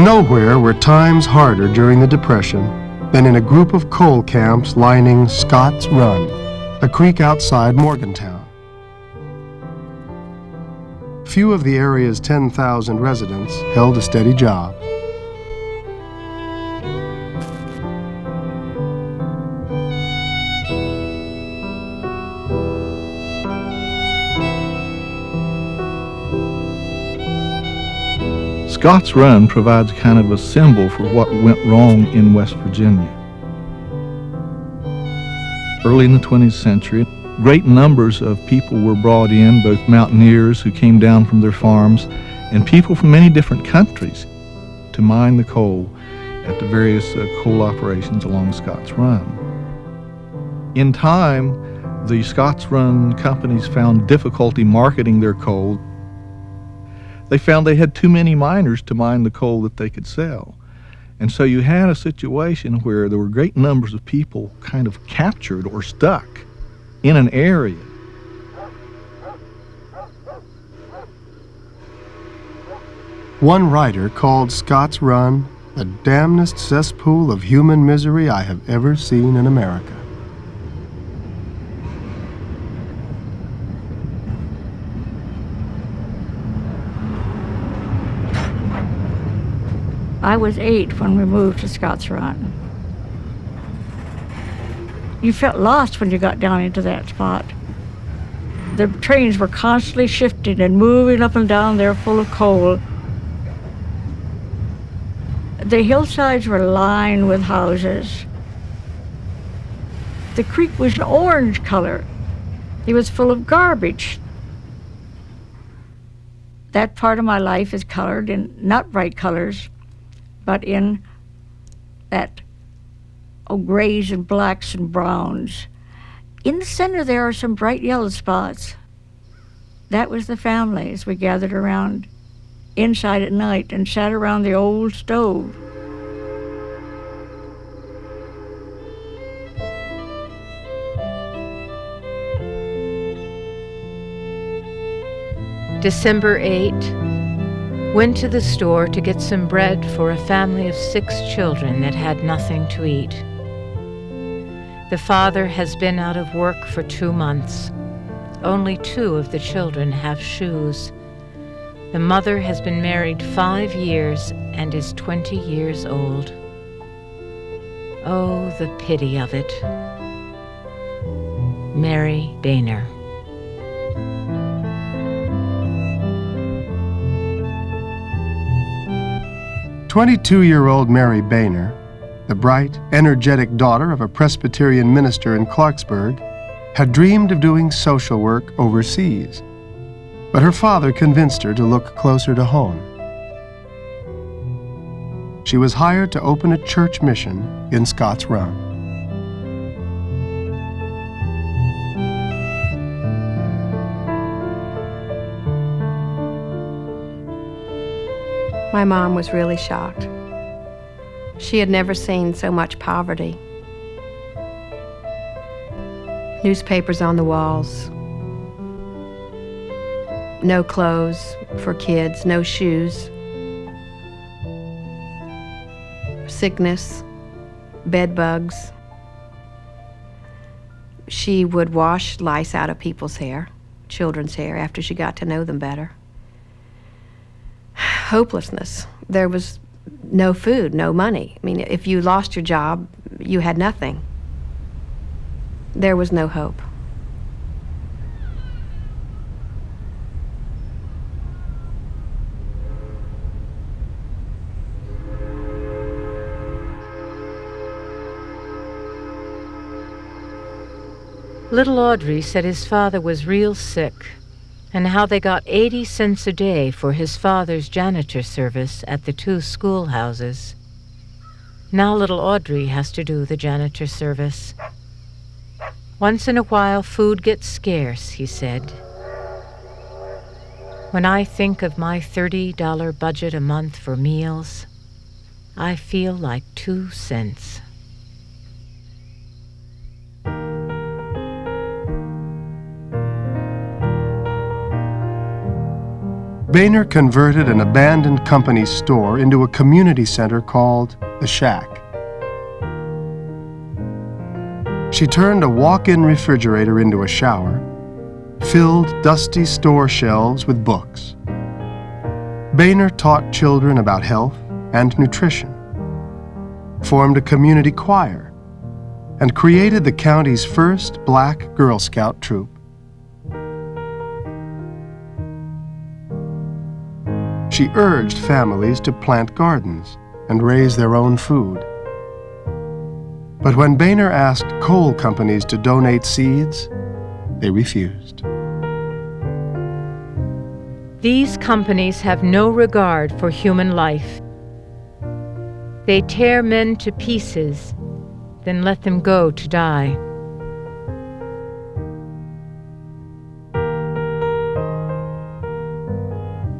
Nowhere were times harder during the Depression than in a group of coal camps lining Scott's Run, a creek outside Morgantown. Few of the area's 10,000 residents held a steady job. Scott's Run provides kind of a symbol for what went wrong in West Virginia. Early in the 20th century, great numbers of people were brought in, both mountaineers who came down from their farms and people from many different countries to mine the coal at the various coal operations along Scott's Run. In time, the Scott's Run companies found difficulty marketing their coal. They found they had too many miners to mine the coal that they could sell. And so you had a situation where there were great numbers of people kind of captured or stuck in an area. One writer called Scott's Run the damnedest cesspool of human misery I have ever seen in America. I was 8 when we moved to Scott's Run. You felt lost when you got down into that spot. The trains were constantly shifting and moving up and down there full of coal. The hillsides were lined with houses. The creek was an orange color. It was full of garbage. That part of my life is colored in not bright colors, but in that grays and blacks and browns. In the center there are some bright yellow spots. That was the family as we gathered around inside at night and sat around the old stove. December 8. Went to the store to get some bread for a family of 6 children that had nothing to eat. The father has been out of work for 2 months. Only 2 of the children have shoes. The mother has been married 5 years and is 20 years old. Oh, the pity of it. Mary Boehner. 22-year-old Mary Boehner, the bright, energetic daughter of a Presbyterian minister in Clarksburg, had dreamed of doing social work overseas. But her father convinced her to look closer to home. She was hired to open a church mission in Scott's Run. My mom was really shocked. She had never seen so much poverty. Newspapers on the walls. No clothes for kids, no shoes. Sickness, bed bugs. She would wash lice out of people's hair, children's hair, after she got to know them better. Hopelessness. There was no food, no money. I mean, if you lost your job, you had nothing. There was no hope. Little Audrey said his father was real sick, and how they got 80 cents a day for his father's janitor service at the 2 schoolhouses. Now little Audrey has to do the janitor service. Once in a while, food gets scarce, he said. When I think of my $30 budget a month for meals, I feel like 2 cents. Boehner converted an abandoned company store into a community center called The Shack. She turned a walk-in refrigerator into a shower, filled dusty store shelves with books. Boehner taught children about health and nutrition, formed a community choir, and created the county's first black Girl Scout troop. She urged families to plant gardens and raise their own food. But when Boehner asked coal companies to donate seeds, they refused. These companies have no regard for human life. They tear men to pieces, then let them go to die.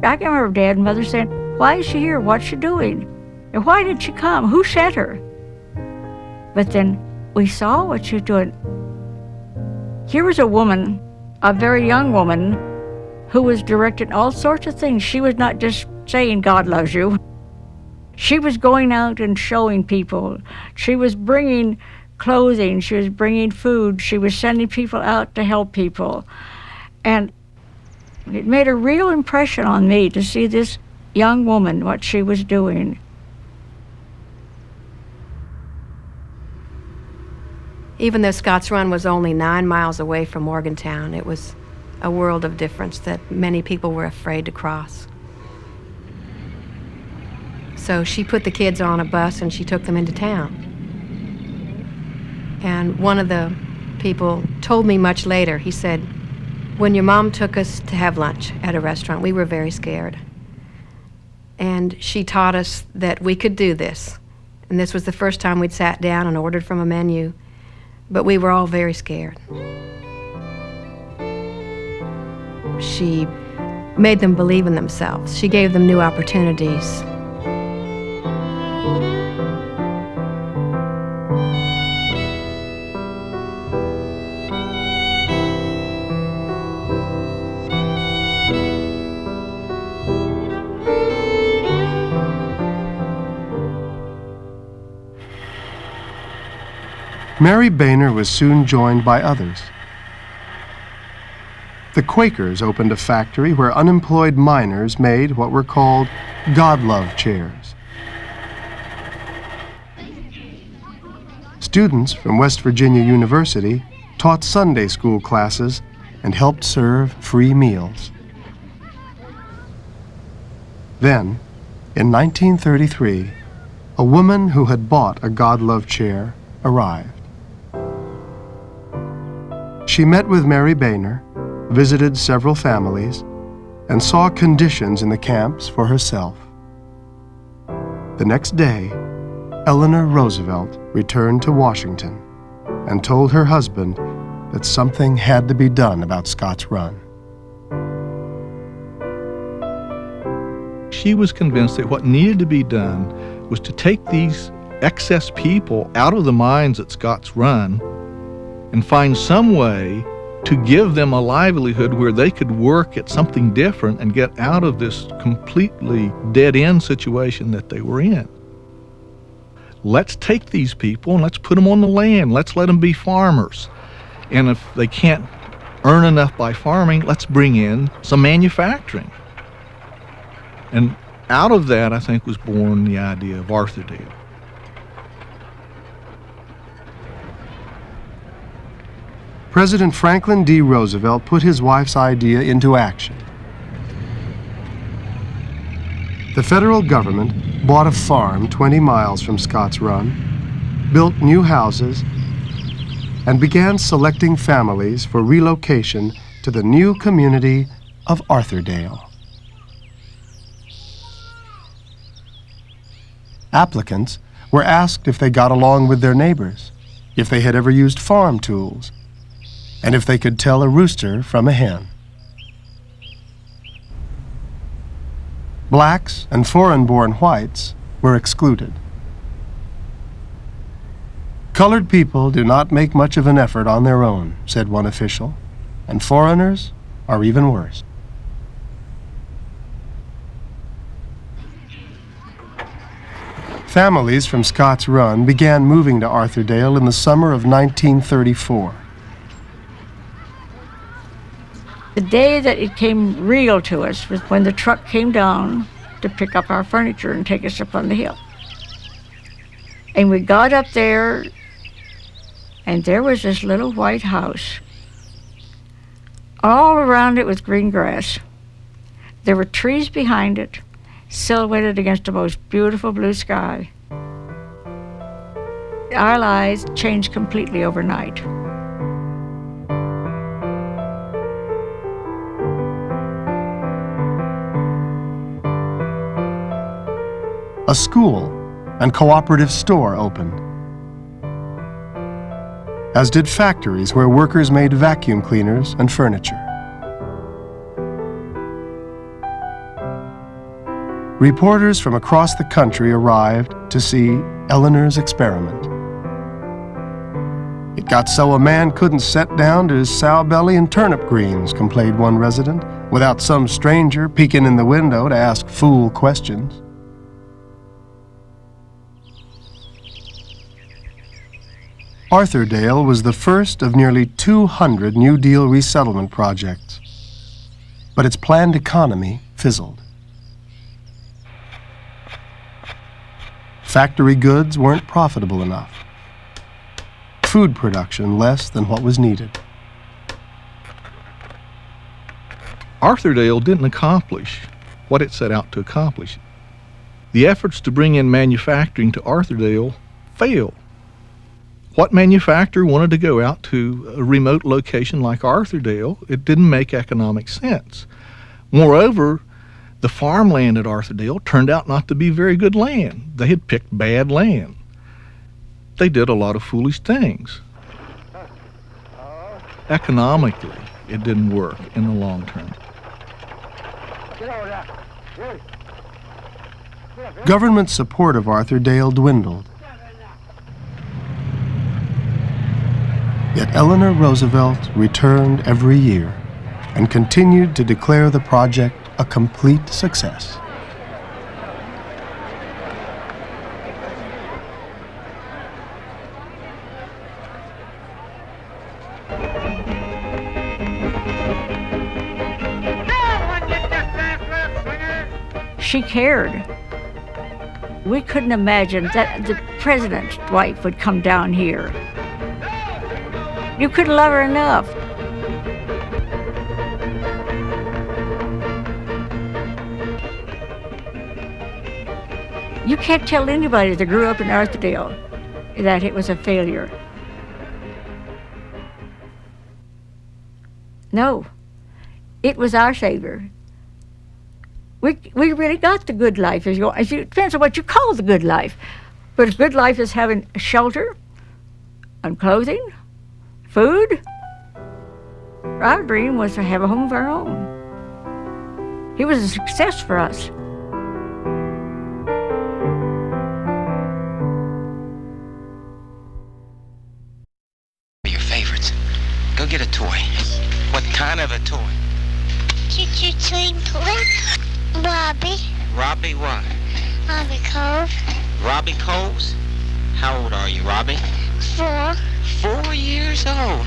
I can remember Dad and Mother saying, "Why is she here? What's she doing? And why did she come? Who sent her?" But then we saw what she was doing. Here was a woman, a very young woman, who was directing all sorts of things. She was not just saying God loves you. She was going out and showing people. She was bringing clothing. She was bringing food. She was sending people out to help people. And it made a real impression on me to see this young woman, what she was doing. Even though Scotts Run was only 9 miles away from Morgantown, it was a world of difference that many people were afraid to cross. So she put the kids on a bus and she took them into town. And one of the people told me much later, he said, "When your mom took us to have lunch at a restaurant, we were very scared. And she taught us that we could do this. And this was the first time we'd sat down and ordered from a menu, but we were all very scared." She made them believe in themselves. She gave them new opportunities. Mary Boehner was soon joined by others. The Quakers opened a factory where unemployed miners made what were called God Love chairs. Students from West Virginia University taught Sunday school classes and helped serve free meals. Then, in 1933, a woman who had bought a God Love chair arrived. She met with Mary Boehner, visited several families, and saw conditions in the camps for herself. The next day, Eleanor Roosevelt returned to Washington and told her husband that something had to be done about Scotts Run. She was convinced that what needed to be done was to take these excess people out of the mines at Scotts Run and find some way to give them a livelihood where they could work at something different and get out of this completely dead-end situation that they were in. Let's take these people and let's put them on the land. Let's let them be farmers. And if they can't earn enough by farming, let's bring in some manufacturing. And out of that, I think, was born the idea of Arthurdale. President Franklin D. Roosevelt put his wife's idea into action. The federal government bought a farm 20 miles from Scotts Run, built new houses, and began selecting families for relocation to the new community of Arthurdale. Applicants were asked if they got along with their neighbors, if they had ever used farm tools, and if they could tell a rooster from a hen. Blacks and foreign-born whites were excluded. "Colored people do not make much of an effort on their own," said one official, "and foreigners are even worse." Families from Scott's Run began moving to Arthurdale in the summer of 1934. The day that it came real to us was when the truck came down to pick up our furniture and take us up on the hill. And we got up there, and there was this little white house. All around it was green grass. There were trees behind it, silhouetted against the most beautiful blue sky. Our lives changed completely overnight. A school and cooperative store opened, as did factories where workers made vacuum cleaners and furniture. Reporters from across the country arrived to see Eleanor's experiment. It got so a man couldn't set down to his sow belly and turnip greens, complained one resident, without some stranger peeking in the window to ask fool questions. Arthurdale was the first of nearly 200 New Deal resettlement projects, but its planned economy fizzled. Factory goods weren't profitable enough. Food production less than what was needed. Arthurdale didn't accomplish what it set out to accomplish. The efforts to bring in manufacturing to Arthurdale failed. What manufacturer wanted to go out to a remote location like Arthurdale? It didn't make economic sense. Moreover, the farmland at Arthurdale turned out not to be very good land. They had picked bad land. They did a lot of foolish things. Economically, it didn't work in the long term. Government support of Arthurdale dwindled. Yet Eleanor Roosevelt returned every year and continued to declare the project a complete success. She cared. We couldn't imagine that the president's wife would come down here. You couldn't love her enough. You can't tell anybody that grew up in Arthurdale that it was a failure. No, it was our savior. We really got the good life. It depends on what you call the good life. But a good life is having shelter and clothing, food. Our dream was to have a home of our own. It was a success for us. Your favorites. Go get a toy. What kind of a toy? Choo-choo toy. Robbie. Robbie what? Robbie Cove. Robbie Coles? How old are you, Robbie? 4. 4 years old.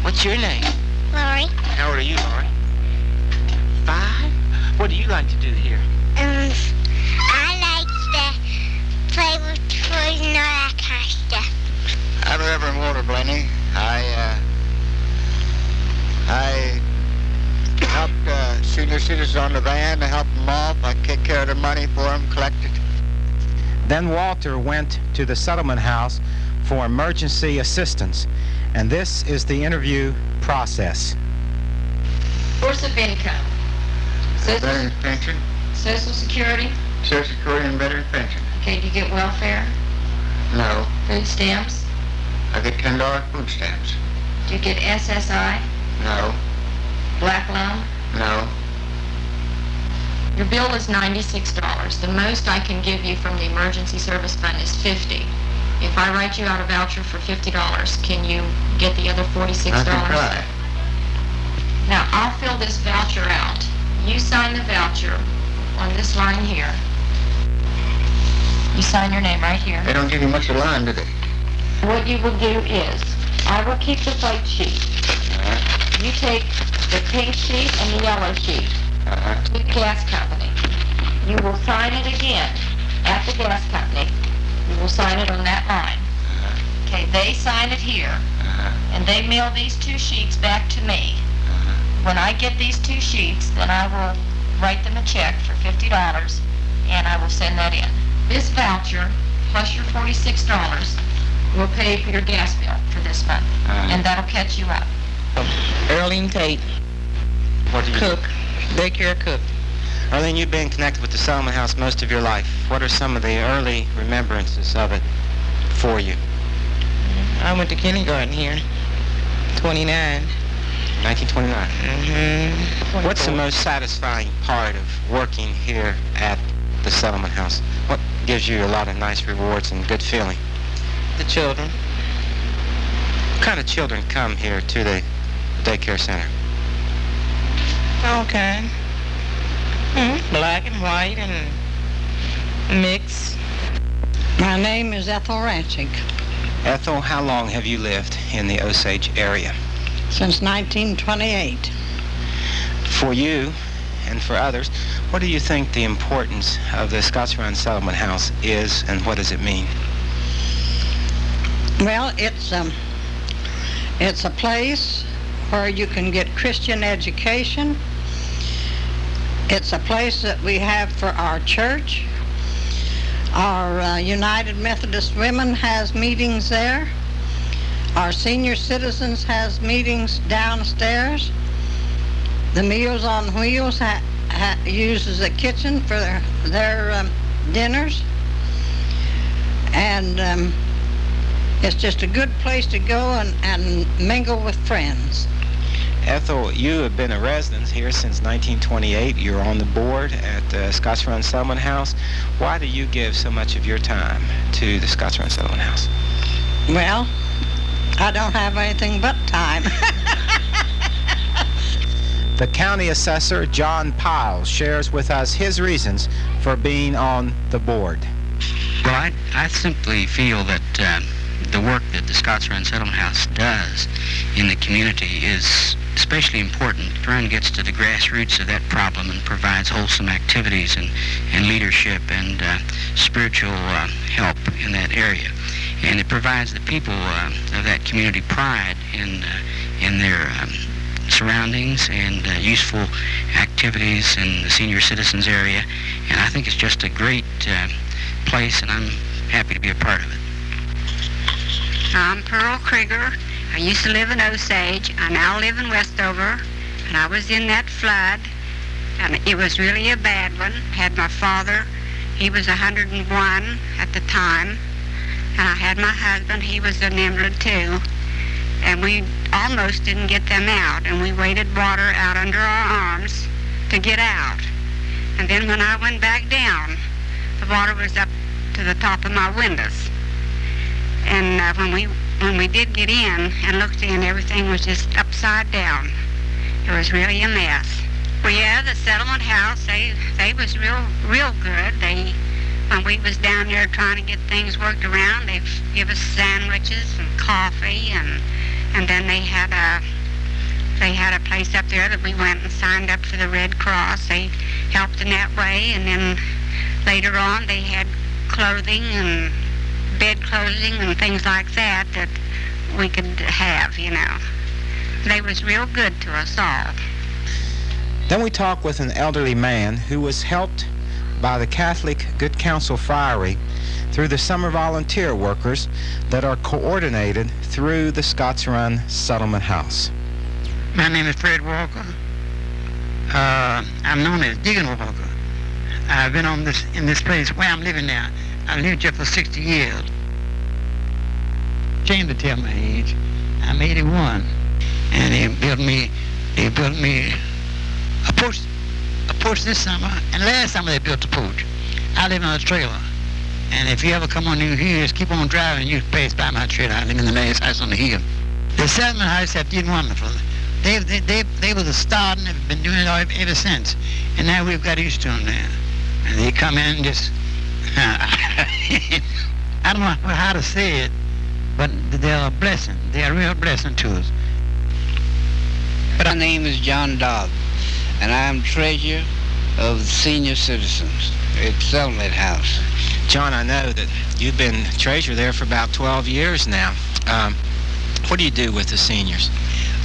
What's your name? Laurie. How old are you, Laurie? 5? What do you like to do here? I like to play with toys and all that kind of stuff. I'm Reverend Walter Blaney. I helped senior citizens on the van to help them off. I take care of the money for them, collect it. Then Walter went to the settlement house for emergency assistance, and this is the interview process. Source of income. Veteran pension, Social Security. Social Security and veteran pension. Okay, do you get welfare? No. Food stamps? I get $10 food stamps. Do you get SSI? No. Black loan? No. Your bill is $96. The most I can give you from the emergency service fund is $50. If I write you out a voucher for $50, can you get the other $46? I can try. Now, I'll fill this voucher out. You sign the voucher on this line here. You sign your name right here. They don't give you much of a line, do they? What you will do is, I will keep the white sheet. You take the pink sheet and the yellow sheet to the gas company. You will sign it again at the gas company. You will sign it on that line. Okay, they sign it here, and they mail these 2 sheets back to me. When I get these 2 sheets, then I will write them a check for $50, and I will send that in. This voucher, plus your $46, will pay for your gas bill for this month, and that'll catch you up. Earlene Tate. What do you Cook. Daycare cook. Earlene, you've been connected with the Settlement House most of your life. What are some of the early remembrances of it for you? I went to kindergarten here. 29. 1929. What's the most satisfying part of working here at the Settlement House? What gives you a lot of nice rewards and good feeling? The children. What kind of children come here to the daycare center? Okay. Black and white and mixed. My name is Ethel Ranchig. Ethel, how long have you lived in the Osage area? Since 1928. For you and for others, what do you think the importance of the Scotts Run Settlement House is, and what does it mean? Well, it's a place where you can get Christian education. It's a place that we have for our church. Our United Methodist Women has meetings there. Our senior citizens has meetings downstairs. The Meals on Wheels uses the kitchen for their dinners. And it's just a good place to go and mingle with friends. Ethel, you have been a resident here since 1928. You're on the board at the Scotts Run Settlement House. Why do you give so much of your time to the Scotts Run Settlement House? Well, I don't have anything but time. The county assessor, John Piles, shares with us his reasons for being on the board. Well, I simply feel that the work that the Scotts Run Settlement House does in the community is especially important. It really gets to the grassroots of that problem and provides wholesome activities and leadership and spiritual help in that area. And it provides the people of that community pride in their surroundings and useful activities in the senior citizens area. And I think it's just a great place, and I'm happy to be a part of it. I'm Pearl Krieger. I used to live in Osage. I now live in Westover, and I was in that flood, and it was really a bad one. Had my father, he was 101 at the time, and I had my husband, he was an invalid too, and we almost didn't get them out, and we waded water out under our arms to get out. And then when I went back down, the water was up to the top of my windows. And when we did get in and looked in, everything was just upside down. It was really a mess. Well, yeah, the settlement house, they was real good. When we was down there trying to get things worked around, they give us sandwiches and coffee, and then they had a place up there that we went and signed up for the Red Cross. They helped in that way, and then later on they had clothing and bed clothing and things like that we could have, you know. They was real good to us all. Then we talk with an elderly man who was helped by the Catholic Good Counsel Friary through the summer volunteer workers that are coordinated through the Scotts Run Settlement House. My name is Fred Walker. I'm known as Deacon Walker. I've been in this place where I'm living now. I lived here for 60 years. Shame to tell my age. I'm 81, and they built me a porch this summer, and last summer they built a porch. I live on a trailer, and if you ever come on New Year's, keep on driving, you pass by my trailer. I live in the last house on the hill. The settlement house have been wonderful. They were the start, and they've been doing it ever since. And now we've got used to them now. And they come in and just I don't know how to say it, but they're a blessing. They're a real blessing to us. My name is John Dodd, and I'm treasurer of the senior citizens at Settlement House. John, I know that you've been treasurer there for about 12 years now. What do you do with the seniors?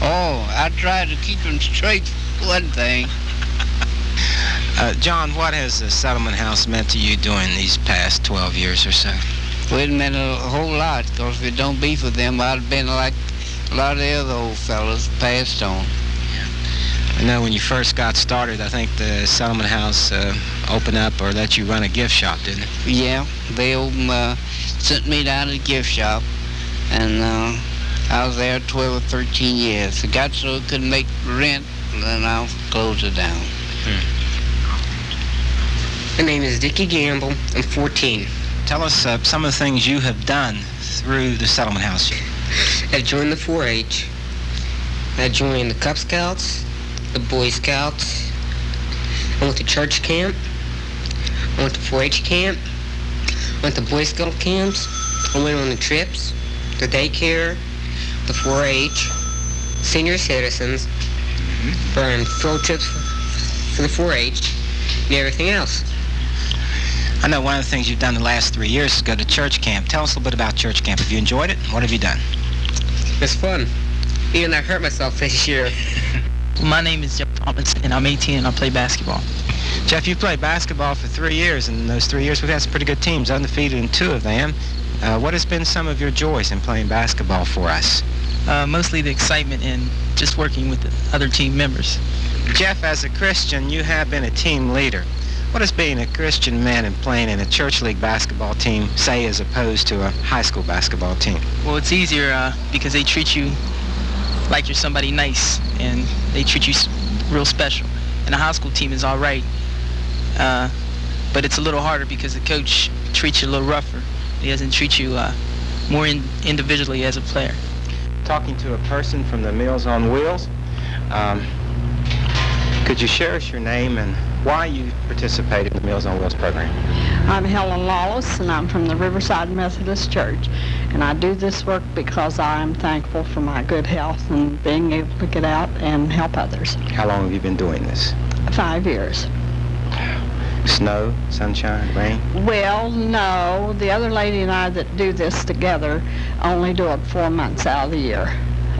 Oh, I try to keep them straight, for one thing. John, what has the Settlement House meant to you during these past 12 years or so? Well, it meant a whole lot, because if it don't be for them, I'd have been like a lot of the other old fellas passed on. I know when you first got started, I think the Settlement House opened up or let you run a gift shop, didn't it? Yeah, they sent me down to the gift shop, and I was there 12 or 13 years. It got so it couldn't make rent, and then I closed it down. My name is Dickie Gamble. I'm 14. Tell us some of the things you have done through the Settlement House. I joined the 4-H. I joined the Cub Scouts, the Boy Scouts. I went to church camp. I went to 4-H camp. I went to Boy Scout camps. I went on the trips, the daycare, the 4-H, senior citizens, and field trips for the 4-H, and everything else. I know one of the things you've done the last 3 years is go to church camp. Tell us a little bit about church camp. Have you enjoyed it? What have you done? It's fun. Even I hurt myself this year. My name is Jeff Thomas, and I'm 18, and I play basketball. Jeff, you played basketball for 3 years, and in those 3 years we've had some pretty good teams, undefeated in 2 of them. What has been some of your joys in playing basketball for us? Mostly the excitement in just working with the other team members. Jeff, as a Christian, you have been a team leader. What does being a Christian man and playing in a church league basketball team say as opposed to a high school basketball team? Well, it's easier because they treat you like you're somebody nice, and they treat you real special. And a high school team is all right, but it's a little harder because the coach treats you a little rougher. He doesn't treat you more individually as a player. Talking to a person from the Meals on Wheels, could you share us your name and why you participate in the Meals on Wheels program? I'm Helen Lawless, and I'm from the Riverside Methodist Church. And I do this work because I am thankful for my good health and being able to get out and help others. How long have you been doing this? 5 years. Snow, sunshine, rain? Well, no. The other lady and I that do this together only do it 4 months out of the year.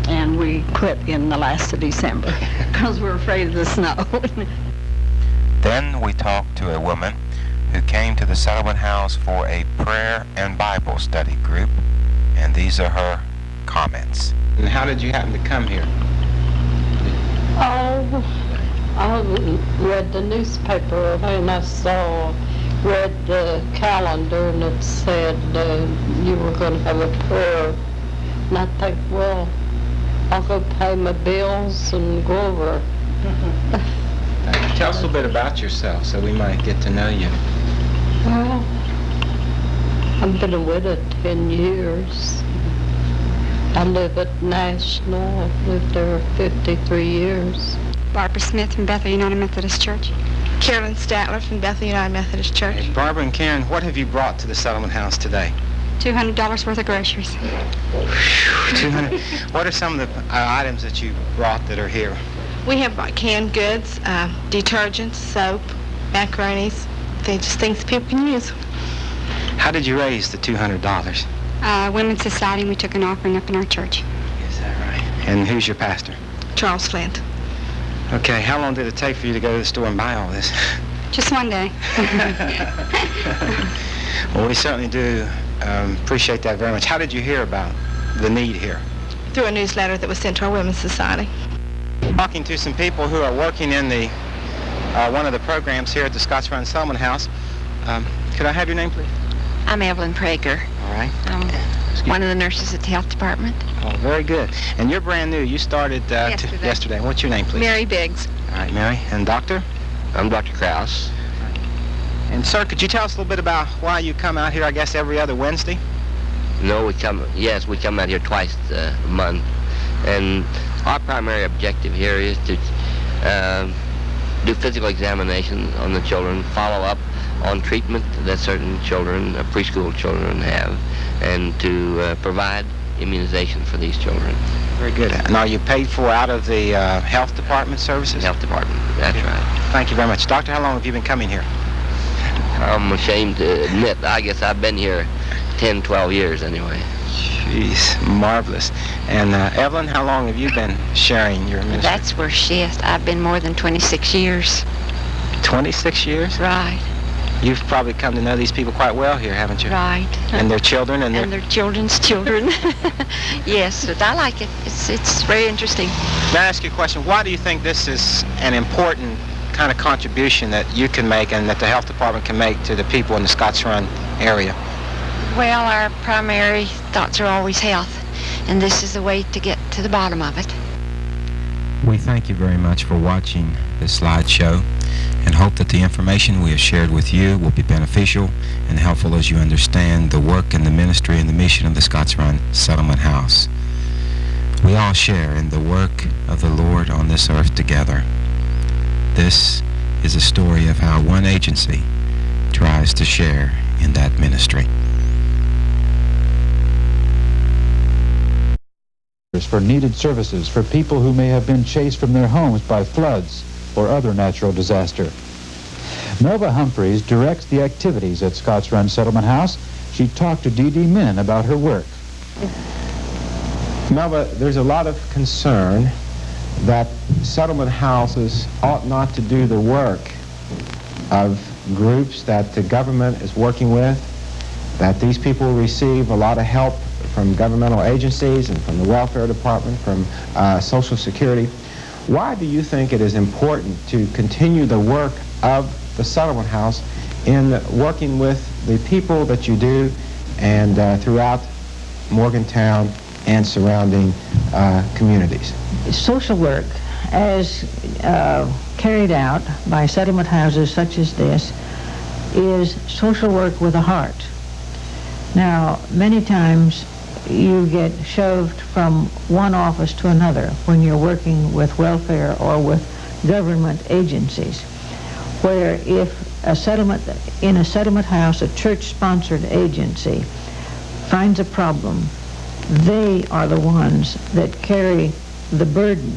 And we quit in the last of December because we're afraid of the snow. Then we talked to a woman who came to the Settlement House for a prayer and Bible study group, and these are her comments. And how did you happen to come here? Oh, I read the newspaper and I read the calendar, and it said you were going to have a prayer. And I think, well, I'll go pay my bills and go over. Tell us a little bit about yourself so we might get to know you. Well, I've been a widow 10 years. I live at National. I've lived there 53 years. Barbara Smith from Bethel United Methodist Church. Carolyn Statler from Bethel United Methodist Church. Hey, Barbara and Karen, what have you brought to the Settlement House today? $200 worth of groceries. 200. What are some of the items that you brought that are here? We have canned goods, detergents, soap, macaronis, things people can use. How did you raise the $200? Women's Society, we took an offering up in our church. Is that right? And who's your pastor? Charles Flint. Okay, how long did it take for you to go to the store and buy all this? Just one day. Well, we certainly do appreciate that very much. How did you hear about the need here? Through a newsletter that was sent to our Women's Society. Talking to some people who are working in the one of the programs here at the Scotts Run Settlement House. Could I have your name, please? I'm Evelyn Prager. All right. One of the nurses at the health department. Oh, very good. And you're brand new. You started yesterday. What's your name, please? Mary Biggs. All right, Mary. And doctor? I'm Dr. Krause. And sir, could you tell us a little bit about why you come out here, I guess, every other Wednesday? No, we come out here twice a month. And our primary objective here is to do physical examination on the children, follow up on treatment that certain children, preschool children have, and to provide immunization for these children. Very good. And are you paid for out of the health department services? Health department, that's right. Thank you very much. Doctor, how long have you been coming here? I'm ashamed to admit, I guess I've been here 10, 12 years anyway. Jeez, marvelous. And Evelyn, how long have you been sharing your ministry? That's where she is. I've been more than 26 years. 26 years? Right. You've probably come to know these people quite well here, haven't you? Right. And their children and their children's children. Yes, but I like it. It's very interesting. May I ask you a question? Why do you think this is an important kind of contribution that you can make and that the health department can make to the people in the Scotts Run area? Well, our primary thoughts are always health, and this is the way to get to the bottom of it. We thank you very much for watching this slideshow and hope that the information we have shared with you will be beneficial and helpful as you understand the work and the ministry and the mission of the Scotts Run Settlement House. We all share in the work of the Lord on this earth together. This is a story of how one agency tries to share in that ministry. For needed services for people who may have been chased from their homes by floods or other natural disaster. Melva Humphreys directs the activities at Scotts Run Settlement House. She talked to D.D. Min about her work. Melva, there's a lot of concern that settlement houses ought not to do the work of groups that the government is working with, that these people receive a lot of help from governmental agencies and from the welfare department, from Social Security. Why do you think it is important to continue the work of the settlement house in working with the people that you do and throughout Morgantown and surrounding communities? Social work, as carried out by settlement houses such as this, is social work with a heart. Now, many times you get shoved from one office to another when you're working with welfare or with government agencies, where if in a settlement house, a church-sponsored agency finds a problem, they are the ones that carry the burden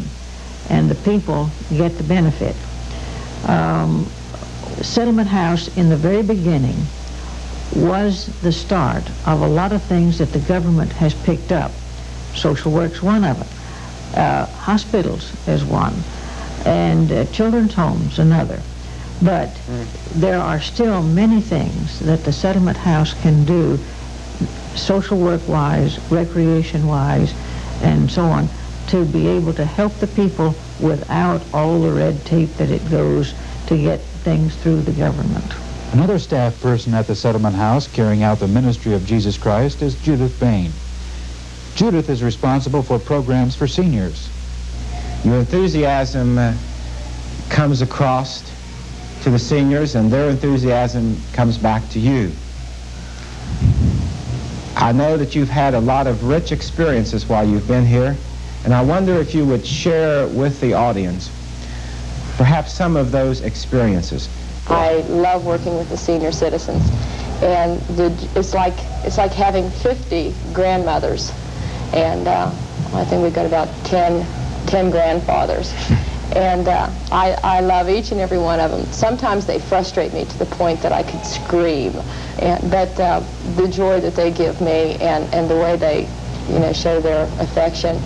and the people get the benefit. Settlement House in the very beginning was the start of a lot of things that the government has picked up. Social work's one of them. Hospitals is one. And children's homes another. But there are still many things that the settlement house can do, social work-wise, recreation-wise, and so on, to be able to help the people without all the red tape that it goes to get things through the government. Another staff person at the settlement house carrying out the ministry of Jesus Christ is Judith Bain. Judith is responsible for programs for seniors. Your enthusiasm comes across to the seniors, and their enthusiasm comes back to you. I know that you've had a lot of rich experiences while you've been here, and I wonder if you would share with the audience perhaps some of those experiences. I love working with the senior citizens, and it's like having 50 grandmothers, and I think we've got about 10 grandfathers. And I love each and every one of them. Sometimes they frustrate me to the point that I could scream, but the joy that they give me and the way they, show their affection.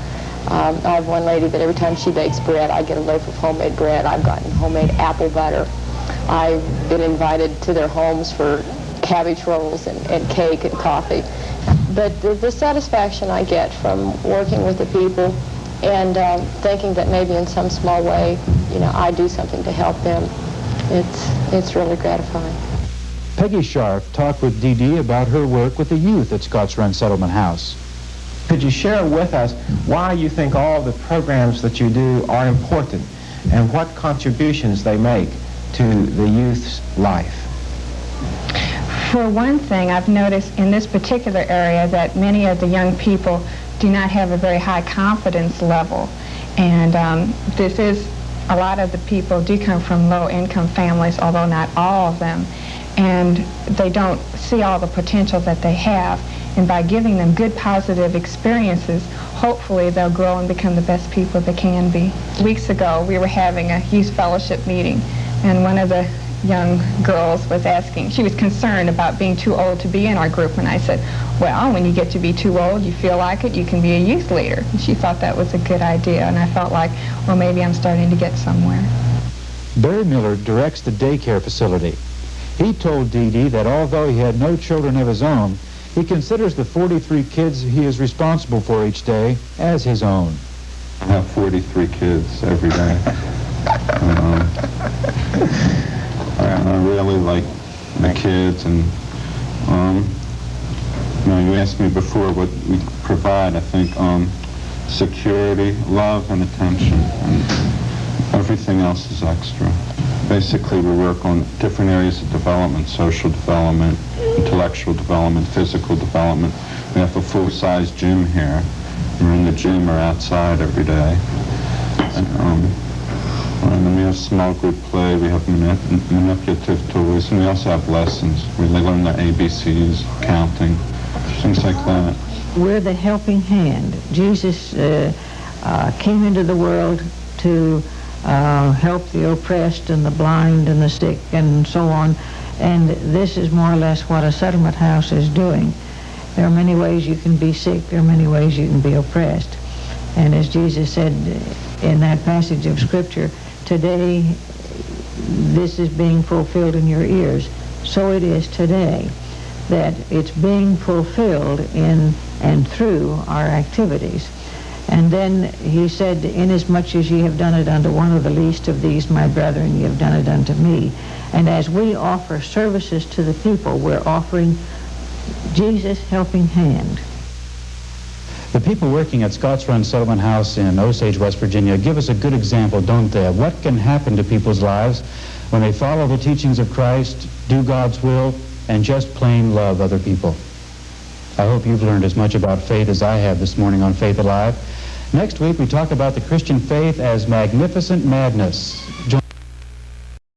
I have one lady that every time she bakes bread, I get a loaf of homemade bread. I've gotten homemade apple butter. I've been invited to their homes for cabbage rolls and cake and coffee. But the satisfaction I get from working with the people and thinking that maybe in some small way, I do something to help them, it's really gratifying. Peggy Scharf talked with Dee Dee about her work with the youth at Scotts Run Settlement House. Could you share with us why you think all the programs that you do are important and what contributions they make to the youth's life? For one thing, I've noticed in this particular area that many of the young people do not have a very high confidence level. And a lot of the people do come from low-income families, although not all of them. and they don't see all the potential that they have. And by giving them good, positive experiences, hopefully they'll grow and become the best people they can be. Weeks ago, we were having a youth fellowship meeting, and one of the young girls was asking, she was concerned about being too old to be in our group, and I said, well, when you get to be too old, you feel like it, you can be a youth leader. And she thought that was a good idea, and I felt like, well, maybe I'm starting to get somewhere. Barry Miller directs the daycare facility. He told Dee Dee that although he had no children of his own, he considers the 43 kids he is responsible for each day as his own. I have 43 kids every day. I really like the kids, and you asked me before what we provide. I think security, love, and attention, and everything else is extra. Basically, we work on different areas of development: social development, intellectual development, physical development. We have a full-size gym here. We're in the gym or outside every day. And then we have small group play, we have manipulative toys, and we also have lessons where they learn their ABCs, counting, things like that. We're the helping hand. Jesus came into the world to help the oppressed and the blind and the sick and so on. And this is more or less what a settlement house is doing. There are many ways you can be sick. There are many ways you can be oppressed. And as Jesus said in that passage of Scripture, today this is being fulfilled in your ears. So it is today that it's being fulfilled in and through our activities. And then he said, inasmuch as ye have done it unto one of the least of these, my brethren, ye have done it unto me. And as we offer services to the people, we're offering Jesus' helping hand. The people working at Scott's Run Settlement House in Osage, West Virginia, give us a good example, don't they, of what can happen to people's lives when they follow the teachings of Christ, do God's will, and just plain love other people. I hope you've learned as much about faith as I have this morning on Faith Alive. Next week, we talk about the Christian faith as magnificent madness.